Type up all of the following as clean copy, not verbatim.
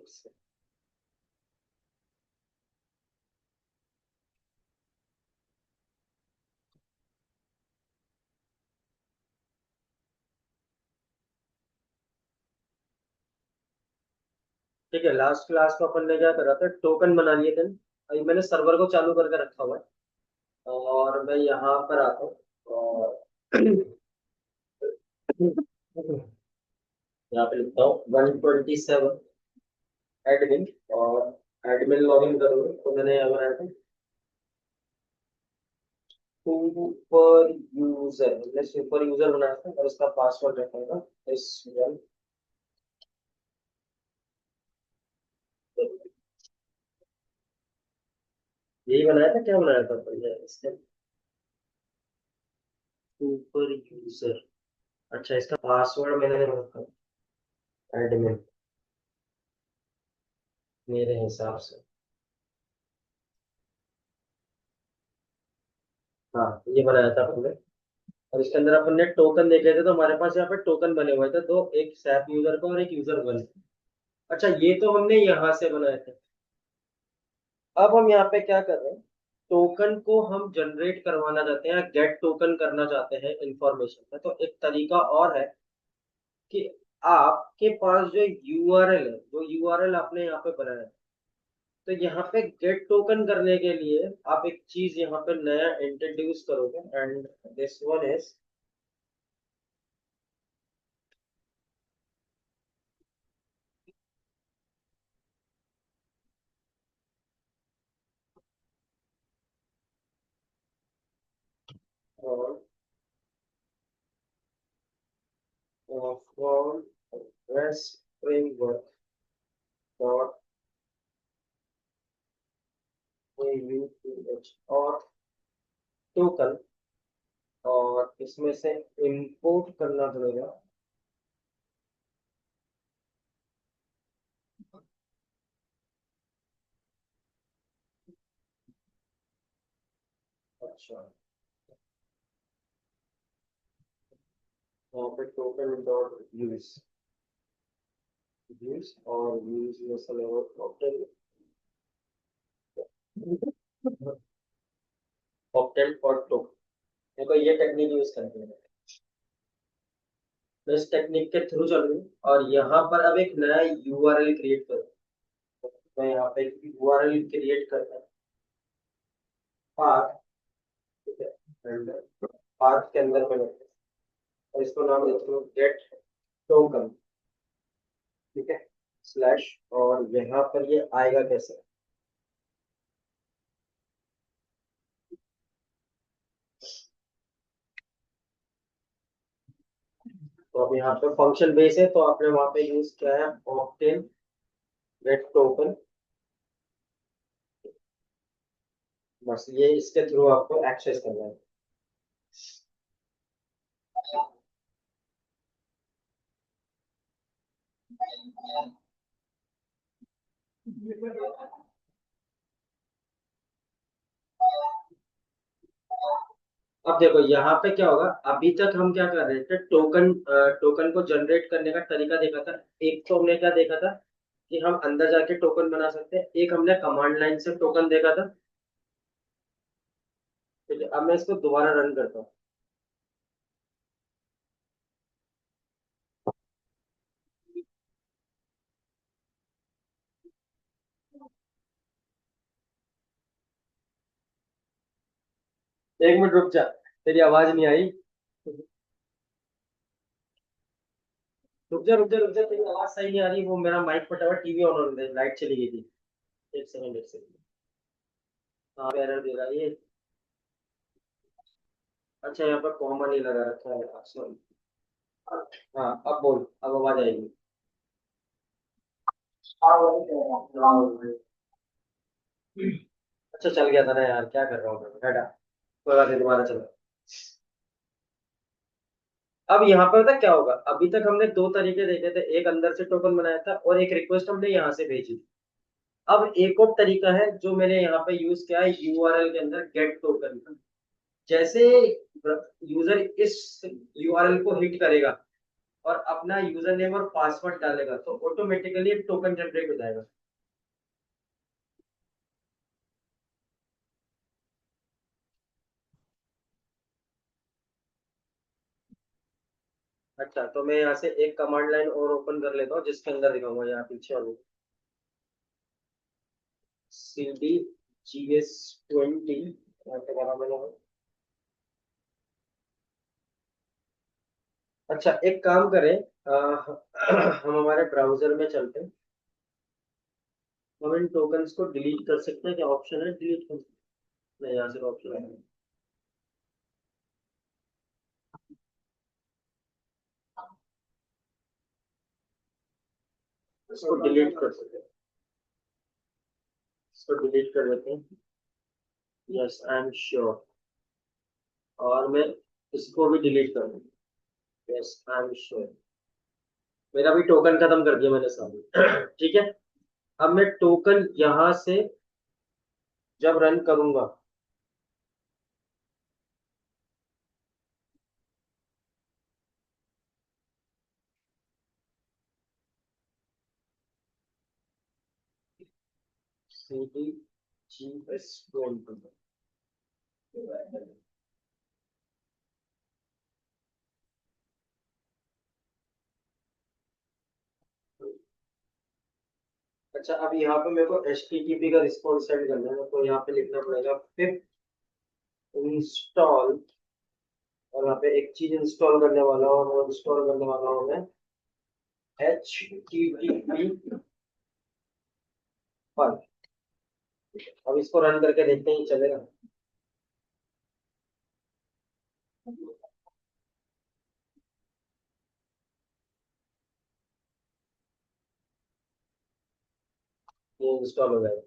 से। ठीक है, लास्ट क्लास में अपन ने क्या करा था, टोकन बना लिए थे। अभी मैंने सर्वर को चालू करके रखा हुआ है और मैं यहाँ पर आता हूँ और यहाँ पे लिखता हूँ 127 एडमिन, और एडमिन लॉगिन करूँगा तो मैंने यहाँ बनाया था सुपर यूजर, मैंने सुपर यूजर बनाया था और उसका पासवर्ड रखा था इस यही बनाया था, क्या बनाया था पहले इसके, सुपर यूजर। अच्छा, इसका पासवर्ड मैंने रखा एडमिन मेरे हिसाब से। हाँ, ये बनाया था हमने। और इसके अंदर अपन ने टोकन देखे थे, तो हमारे पास यहाँ पे टोकन बने हुए थे दो, एक सैप यूजर का और एक यूजर वन। अच्छा, ये तो हमने यहाँ से बनाए थे। अब हम यहाँ पे क्या कर रहे हैं, टोकन को हम जनरेट करवाना चाहते हैं, गेट टोकन करना चाहते हैं इंफॉर्मेशन में। तो एक तरीका और है कि आपके पास जो यूआरएल है, जो यूआरएल आपने यहाँ पे बनाया है, तो यहाँ पे गेट टोकन करने के लिए आप एक चीज यहाँ पे नया इंट्रोड्यूस करोगे, and this one is from REST framework dot auth और टोकन, और इसमें से इंपोर्ट करना पड़ेगा। अच्छा, यहाँ पे टोकन डॉट यूज यूज और यूज में से ऑप्टेन, ऑप्टेन और टोकन। देखो, ये टेक्निक यूज करनी है, मैं इस टेक्निक के थ्रू चलूँ और यहाँ पर अब एक नया यूआरएल क्रिएट करूँ। मैं यहाँ पे एक यूआरएल क्रिएट करता हूँ, पाथ, ठीक है, पाथ के अंदर में और इसको नाम देता हूँ गेट टोकन, ठीक है, स्लैश। और यहाँ पर ये आएगा कैसे, तो अब यहाँ पे फंक्शन बेस है, तो आपने वहां पे यूज किया है ऑप्टेन गेट टोकन। बस ये इसके थ्रू आपको एक्सेस करना है। अब देखो यहाँ पे क्या होगा, अभी तक हम क्या कर रहे थे, टोकन टोकन को जनरेट करने का तरीका देखा था। एक तो हमने क्या देखा था कि हम अंदर जाके टोकन बना सकते हैं, एक हमने कमांड लाइन से टोकन देखा था। ठीक है, अब मैं इसको दोबारा रन करता हूँ। 1 मिनट रुक जा, तेरी आवाज नहीं आई। रुक जा, तेरी आवाज सही नहीं आ रही, वो मेरा माइक फटा हुआ, टीवी ऑन होने दे, लाइट चली गई थी। एक सेकंड, एक सेकंड। हाँ, एरर दे रहा है ये। अच्छा, यहाँ पर कॉमा नहीं लगा रखा है, सॉरी। हाँ, अब बोल, अब आवाज आएगी। हाँ, वही कह रहा हूँ। हाँ, वही। अच्छा, चल गया था ना यार, क्या कर रहा हूँ मैं, हटा। कोई बात नहीं, दोबारा चलो। अब यहाँ पर पता क्या होगा, अभी तक हमने दो तरीके देखे थे, एक अंदर से टोकन बनाया था और एक रिक्वेस्ट हमने यहाँ से भेजी थी। अब एक और तरीका है जो मैंने यहाँ पे यूज किया है यूआरएल के अंदर, गेट टोकन का। जैसे यूजर इस यूआरएल को हिट करेगा, और अपना यूजर नेम और पासवर्ड डालेगा तो ऑटोमेटिकली एक टोकन जनरेट हो जाएगा। अच्छा, तो मैं यहाँ से एक कमांड लाइन और ओपन कर लेता हूँ जिसके अंदर दिखाऊंगा यहाँ पीछे वाले CD GS20 यहाँ पे करा मैंने। अच्छा, एक काम करें, हम हमारे ब्राउजर में चलते हैं। हम इन टोकन्स को डिलीट कर सकते हैं, क्या ऑप्शन है डिलीट कर? नहीं, यहाँ से ऑप्शन है, इसको डिलीट कर सकते हैं। इसको डिलीट कर देते हैं। Yes, I am sure. और मैं इसको भी डिलीट कर दूँ। Yes, I am sure. मेरा भी टोकन खत्म कर दिया मैंने सारे। ठीक है। अब मैं टोकन यहाँ से जब रन करूंगा, CD GS20। अच्छा, अब यहाँ पे मेरे को HTTP का रिस्पॉन्स सेंड करना है, तो यहाँ पे लिखना पड़ेगा फिर इंस्टॉल। और यहाँ पे एक चीज इंस्टॉल करने वाला हूँ, वो इंस्टॉल करने वाला हूँ मैं HTTP पर। अब इसको रन करके देखते हैं चलेगा। ये इंस्टॉल हो जाएगा।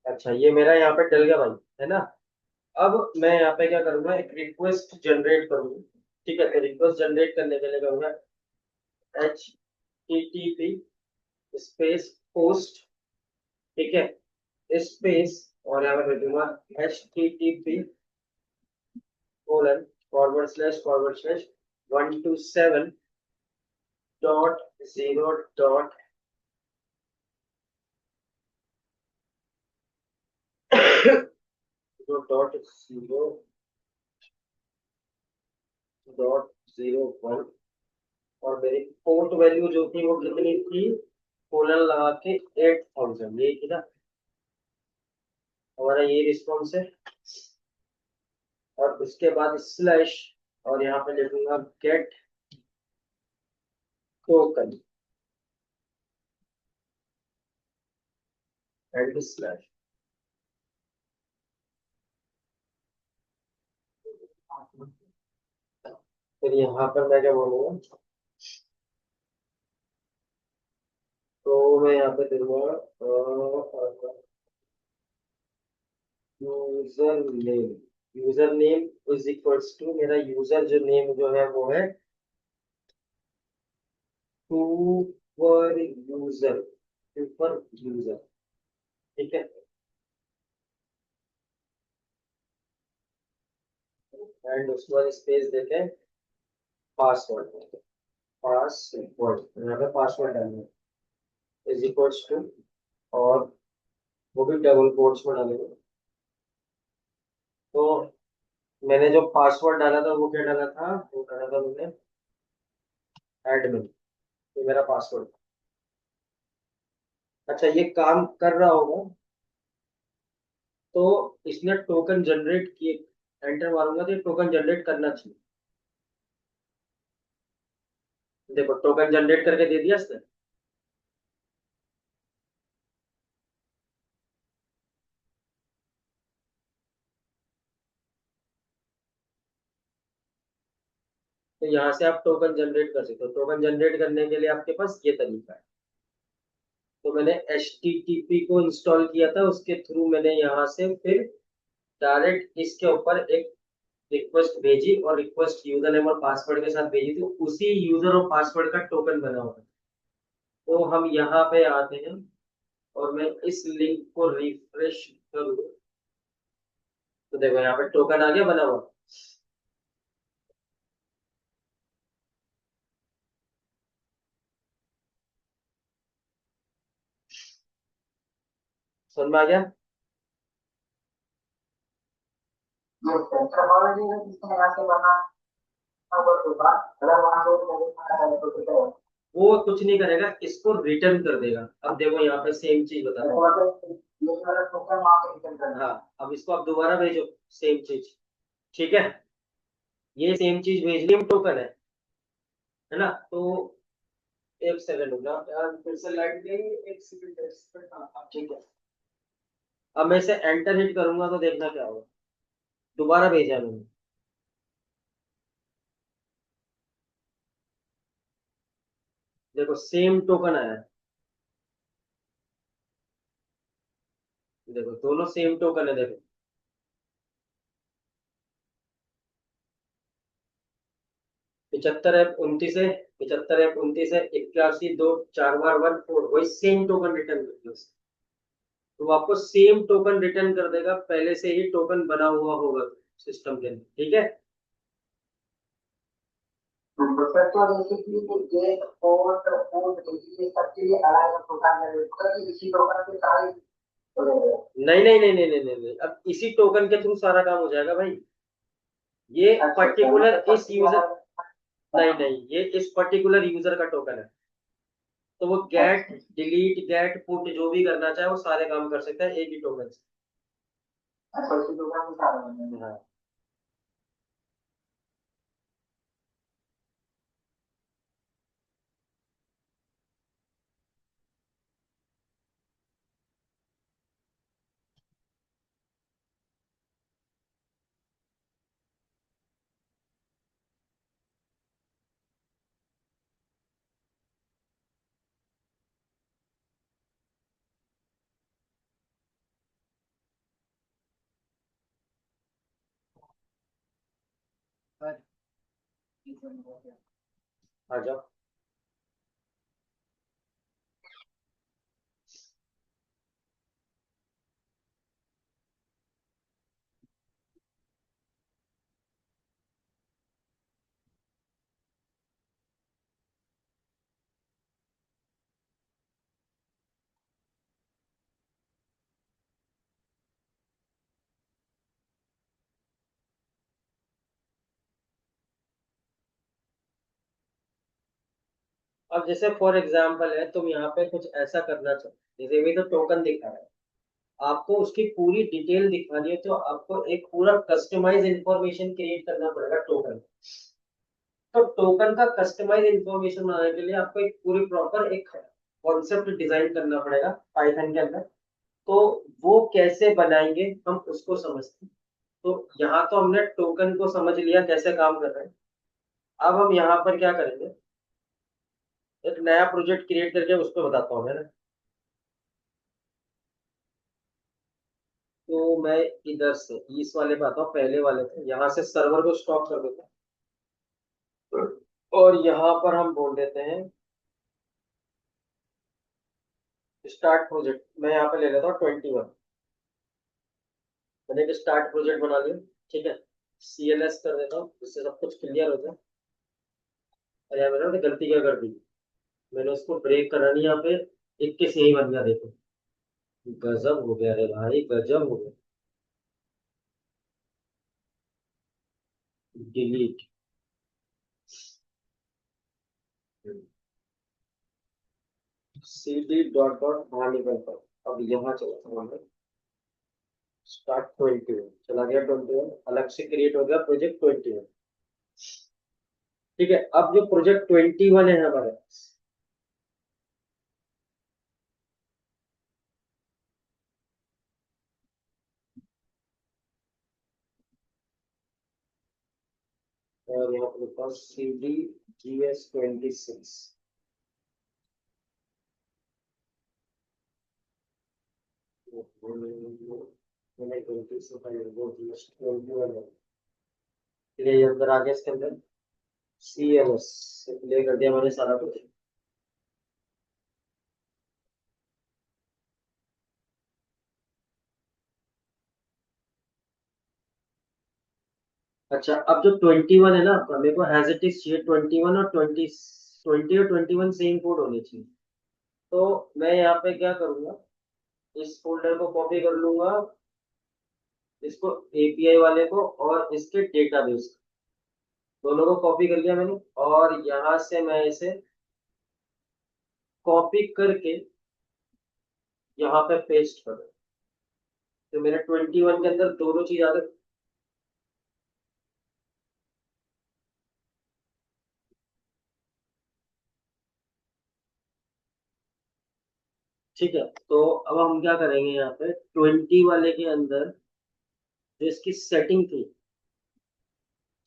अच्छा, ये मेरा यहाँ पे डल गया भाई, है ना? अब मैं यहाँ पे क्या करूंगा, एक रिक्वेस्ट जनरेट करूंगा। ठीक है, तो रिक्वेस्ट जनरेट करने के लिए करूंगा HTTP स्पेस पोस्ट। ठीक है, स्पेस, और यहाँ पे भेजूंगा HTTP फॉरवर्ड स्लैश 127.0.0.01। और मेरी पोर्ट वैल्यू जो थी वो कितनी थी, कोलन लगा के 8000, ये थी ना हमारा ये रिस्पॉन्स है। और उसके बाद स्लैश, और यहाँ पे लिखूंगा गेट टोकन एंड स्लैश। फिर यहाँ पर मैं क्या बोलूंगा, तो मैं यहाँ पे दूंगा user name. User name is equals to, मेरा यूजर जो नेम जो है वो है सुपर यूजर। Super user. ठीक है। एंड उसके बाद स्पेस देके पासवर्ड। पासवर्ड, यहाँ पे पासवर्ड डालना है इज इक्वल्स टू, और वो भी डबल कोट्स में डालेंगे। तो मैंने जो पासवर्ड डाला था वो क्या डाला था, वो डाला था मैंने एडमिन। ये मेरा पासवर्ड। अच्छा, ये काम कर रहा होगा, तो इसने टोकन जनरेट किए। एंटर मारूंगा तो ये टोकन जनरेट करना चाहिए। देखो, टोकन जनरेट करके दे दिया इसने। तो यहाँ से आप टोकन जनरेट कर सकते हो। टोकन जनरेट करने के लिए आपके पास ये तरीका है। तो मैंने HTTP को इंस्टॉल किया था, उसके थ्रू मैंने यहाँ से फिर डायरेक्ट इसके ऊपर एक रिक्वेस्ट भेजी और रिक्वेस्ट यूजर नेम और पासवर्ड के साथ भेजी थी, उसी यूजर और पासवर्ड का टोकन बना हुआ है। तो हम यहाँ पे आते हैं और मैं इस लिंक को रिफ्रेश करूँ तो देखो यहाँ पे टोकन आ गया बना हुआ। समझ में आ गया? वो कुछ नहीं करेगा, इसको रिटर्न कर देगा। अब देखो यहाँ पे सेम चीज बता रहा हूँ। हाँ, अब इसको आप दोबारा भेजो, सेम चीज। ठीक है, ये सेम चीज भेज ली हम, टोकन है ना? तो एक सेकंड होगा यार, फिर से लाइट गई, एक सेकंड। हाँ ठीक है, अब मैं इसे एंटर हिट करूंगा तो देखना क्या होगा। दोबारा भेजा है मैंने। देखो सेम टोकन आया है। देखो दोनों सेम टोकन है, देखो। 75 है 29 है, 75 है 29 है, 81 2 4 बार 1 4, वही सेम टोकन रिटर्न कर दिया उसने। तो वो आपको सेम टोकन रिटर्न कर देगा, पहले से ही टोकन बना हुआ होगा सिस्टम के अंदर। ठीक है, तो जैसे कि गेट पोर्ट पोर्ट ये सबके लिए अलग अलग टोकन है, इसी टोकन के सारे। नहीं नहीं नहीं नहीं नहीं नहीं नहीं, अब इसी टोकन के थ्रू सारा काम हो जाएगा भाई। ये पर्टिकुलर इस यूजर, नहीं नहीं, ये इस पर्टिकुलर यूजर का टोकन है। तो वो गेट डिलीट गेट पुट जो भी करना चाहे वो सारे काम कर सकता है एक ही टोकन से। अच्छा, इसी टोकन से सारे बनेंगे। हाँ। आ जाओ। अब जैसे फॉर एग्जांपल है, तुम यहाँ पे कुछ ऐसा करना चाहो, जैसे भी तो टोकन दिखा रहा है, आपको उसकी पूरी डिटेल दिखानी है तो आपको एक पूरा कस्टमाइज इंफॉर्मेशन क्रिएट करना पड़ेगा टोकन। तो टोकन का कस्टमाइज इंफॉर्मेशन बनाने के लिए आपको एक पूरी प्रॉपर एक कॉन्सेप्ट डिजाइन करना पड़ेगा पाइथन के अंदर। तो वो कैसे बनाएंगे हम उसको समझते हैं। तो यहाँ तो हमने टोकन को समझ लिया कैसे काम कर रहे हैं। अब हम यहाँ पर क्या करेंगे, एक नया प्रोजेक्ट क्रिएट करके उसको बताता हूँ मैं ना। तो मैं इधर से इस वाले पे आता हूँ, पहले वाले पे यहाँ से सर्वर को स्टॉप कर देता हूँ और यहाँ पर हम बोल देते हैं स्टार्ट प्रोजेक्ट। मैं यहाँ पे ले लेता हूँ 21। मैंने एक स्टार्ट प्रोजेक्ट बना लिया। ठीक है, CLS कर देता हूँ, इससे सब कुछ क्लियर हो जाए। अरे यार, मैंने गलती क्या कर दी, मैंने उसको ब्रेक करा नहीं यहाँ पे, 21 यही बन गया देखो। गजब हो गया रे भाई, गजब हो गया। डिलीट, CD डॉट डॉट बाहर निकल कर, अब यहाँ चला हमें स्टार्ट 21 चला गया, 21 अलग से क्रिएट हो गया प्रोजेक्ट 21। ठीक है, अब जो प्रोजेक्ट 21 है हमारे पास, और यहाँ पर पास CD GS 26। मैंने 20 से पहले वो 21 है। ये अंदर आ गया, इसके अंदर CLS प्ले कर दिया मैंने सारा कुछ। अच्छा, अब जो 21 है ना आपका, मेरे को एज इट इज चाहिए 21 और 20 और 21 सेम कोड होने चाहिए। तो मैं यहाँ पे क्या करूंगा, इस फोल्डर को कॉपी कर लूंगा, इसको API वाले को और इसके डेटाबेस दोनों को कॉपी कर लिया मैंने, और यहाँ से मैं इसे कॉपी करके यहाँ पे पेस्ट कर, तो मेरे 21 के अंदर दोनों चीज आ गई। ठीक है, तो अब हम क्या करेंगे, यहाँ पे 20 वाले के अंदर जो इसकी सेटिंग थी,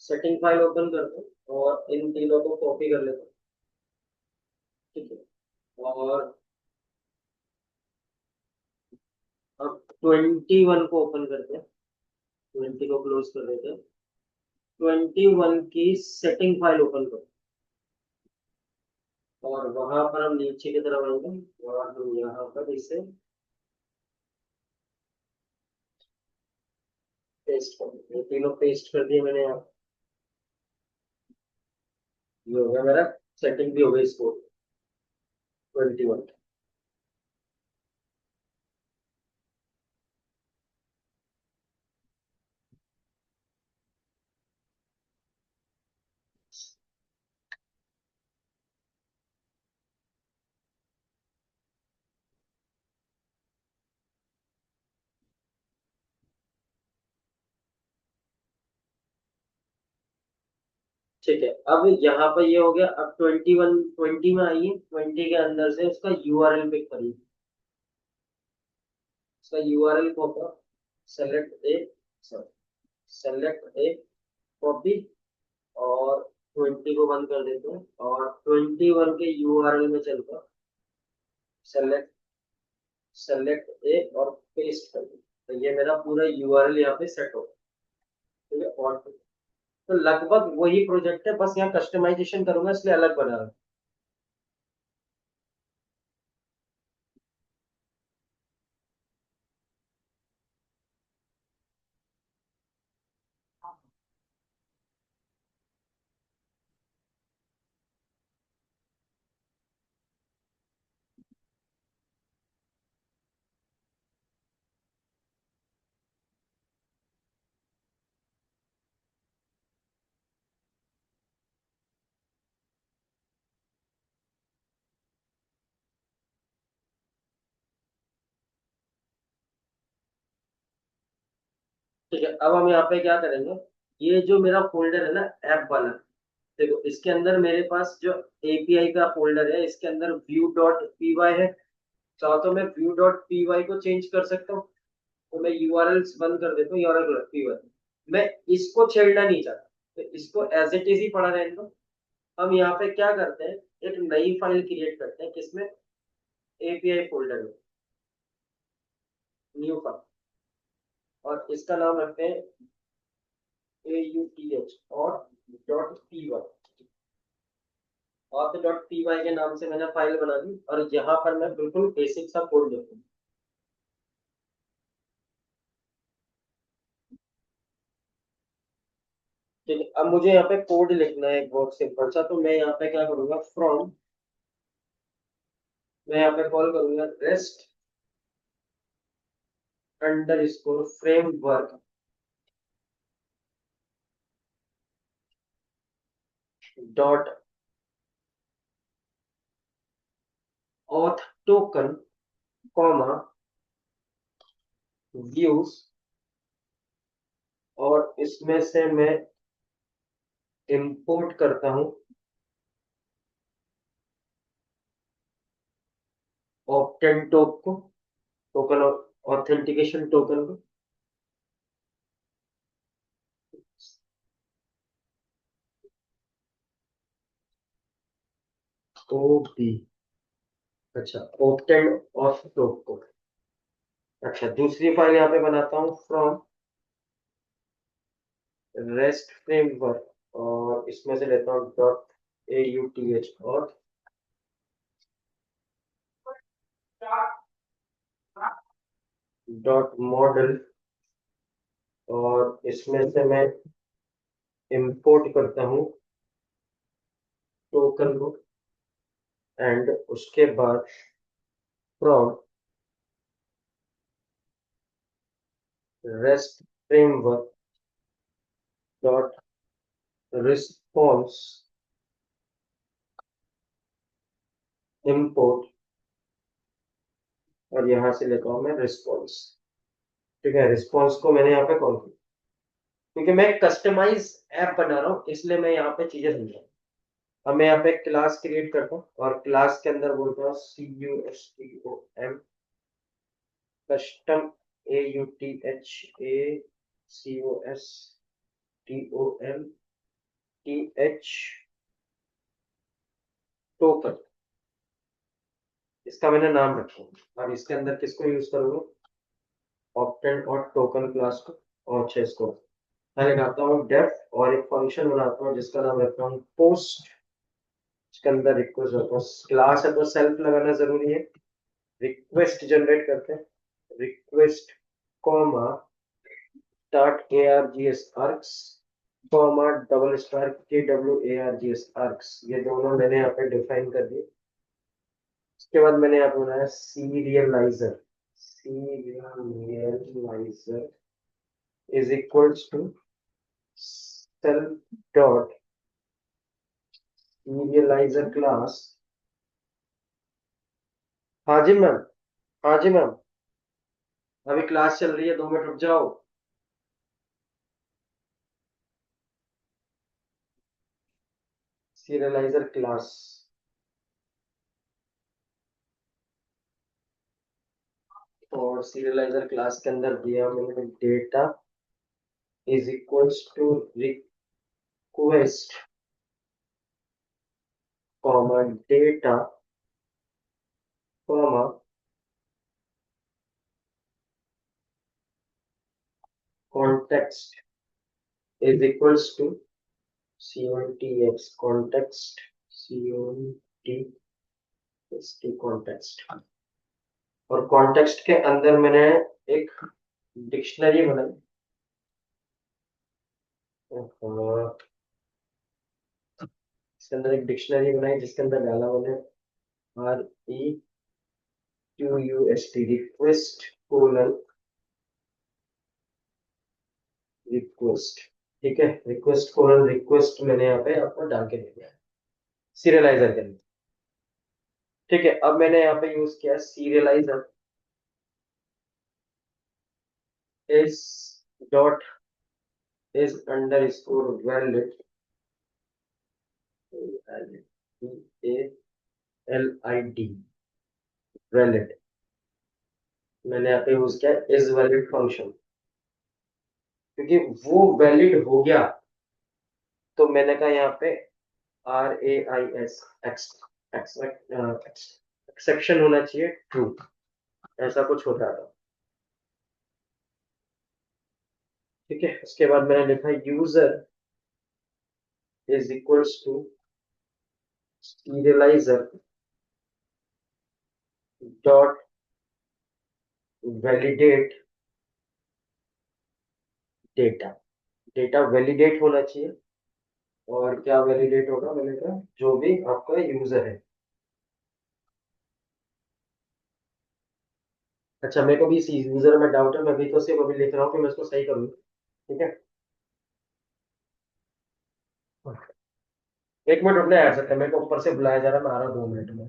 सेटिंग फाइल ओपन कर दो और इन तीनों को कॉपी कर लेते हैं। ठीक है, और अब 21 को ओपन करते हैं, 20 को क्लोज कर देते हैं, 21 की सेटिंग फाइल ओपन करो, और वहां पर हम नीचे की तरफ आएंगे और हम यहाँ पर इसे पेस्ट कर देंगे। ये तीनों पेस्ट कर दिए मैंने यहाँ। ये हो गया मेरा, सेटिंग भी हो गई इसको 21। ठीक है, अब यहाँ पर ये हो गया। अब 21, 20 में आइए, 20 के अंदर से उसका URL पिक करिए। उसका URL कॉपी, सेलेक्ट ए, सॉरी, सेलेक्ट ए, कॉपी, और 20 को बंद कर देते हैं, और 21 के URL में चलकर सेलेक्ट, सेलेक्ट ए और पेस्ट कर देते हैं। तो ये मेरा पूरा URL यहाँ पे सेट हो गया। ठीक है, और तो लगभग वही प्रोजेक्ट है, बस यहाँ कस्टमाइजेशन करूंगा इसलिए अलग बना रहा हूँ। ठीक है, अब हम यहाँ पे क्या करेंगे, ये जो मेरा फोल्डर है ना, ऐप वाला, देखो इसके अंदर मेरे पास जो API का फोल्डर है, इसके अंदर view.py है। चाहो तो मैं view.py को चेंज कर सकता हूँ, तो मैं URLs बंद कर देता हूँ, URL मैं इसको छेड़ना नहीं चाहता, तो इसको एज इट इज ही पड़ा रहने दो। हम यहाँ पे क्या करते हैं, एक नई फाइल क्रिएट करते हैं, किसमें, API फोल्डर में, न्यू फाइल, और इसका नाम रखते हैं AUTH और .py। auth.py के नाम से मैंने फाइल बना दी, और यहाँ पर मैं बिल्कुल बेसिक सा कोड लिखूंगा। ठीक है, अब मुझे यहाँ पे कोड लिखना है एक बहुत सिंपल सा, तो मैं यहाँ पे क्या करूंगा, फ्रॉम, मैं यहाँ पे कॉल करूंगा rest under score framework dot auth token, comma, views, और इसमें से मैं इंपोर्ट करता हूँ ऑप्टेन टोक को, टोकन ऑथेंटिकेशन टोकन को। ओ बी, अच्छा, ऑप्टेन ऑफ टोक को, अच्छा, दूसरी फाइल यहाँ पे बनाता हूँ फ्रॉम रेस्ट फ्रेमवर्क, और इसमें से लेता हूँ डॉट AUTH और डॉट मॉडल, और इसमें से मैं इंपोर्ट करता हूँ टोकन को, एंड उसके बाद from rest framework dot response import, और यहाँ से लेता हूँ मैं रिस्पॉन्स। ठीक है, रिस्पॉन्स को मैंने यहाँ पे कॉल किया क्योंकि मैं कस्टमाइज ऐप बना रहा हूँ, इसलिए मैं यहाँ पे चीजें समझा। अब मैं यहाँ पे क्लास क्रिएट करता हूँ और क्लास के अंदर बोलता हूँ CUSTOM कस्टम AUTHACOSTOMTH टोकन, इसका मैंने नाम रखा। अब इसके अंदर किसको यूज करूंगा, ऑप्टेंट और टोकन क्लास को, और अच्छा इसको मैं लगाता हूँ डेफ, और एक फंक्शन बनाता हूँ जिसका नाम रखता हूँ पोस्ट। इसके अंदर रिक्वेस्ट होता है, क्लास है तो सेल्फ लगाना जरूरी है। रिक्वेस्ट जनरेट करते हैं, request comma start ARGS arcs comma double star KWARGS arcs, ये दोनों मैंने यहाँ पे डिफाइन कर दिए। उसके बाद मैंने यहाँ पे बनाया serializer, serializer is equals to self dot serializer class. हाँ जी मैम, हाँ जी मैम, अभी क्लास चल रही है, 2 मिनट रुक जाओ। सीरियलाइजर क्लास, और सीरियलाइजर क्लास के अंदर दिया मैंने data is equals to request comma data comma context is equals to CONTX context, CONTXT context, और कॉन्टेक्स्ट के अंदर मैंने एक डिक्शनरी बनाई। इसके अंदर एक डिक्शनरी बनाई जिसके अंदर डाला मैंने REQUST रिक्वेस्ट कोलन रिक्वेस्ट। ठीक है, रिक्वेस्ट कोलन रिक्वेस्ट मैंने यहाँ पे आपको डाल के दे दिया सीरियलाइजर के अंदर। ठीक है, अब मैंने यहाँ पे यूज किया serialiser is dot is under score valid ALID valid, मैंने यहाँ पे यूज किया इज वैलिड फंक्शन, क्योंकि वो वैलिड हो गया तो मैंने कहा यहाँ पे RAIS एक्सेप्शन होना चाहिए ट्रू, ऐसा कुछ होता था। ठीक है, उसके बाद मैंने लिखा user is equals to serializer dot validate data, data validate होना चाहिए। और क्या वैलिडेट होगा, मैंने कहा जो भी आपका यूजर है। अच्छा, मेरे को भी इस यूजर में डाउट है, मैं भी तो सिर्फ अभी लिख रहा हूँ कि मैं इसको सही करूँ। ठीक है, 1 मिनट रुकना है यार, सकते मेरे को ऊपर से बुलाया जा रहा है, मैं आ रहा हूँ 2 मिनट में।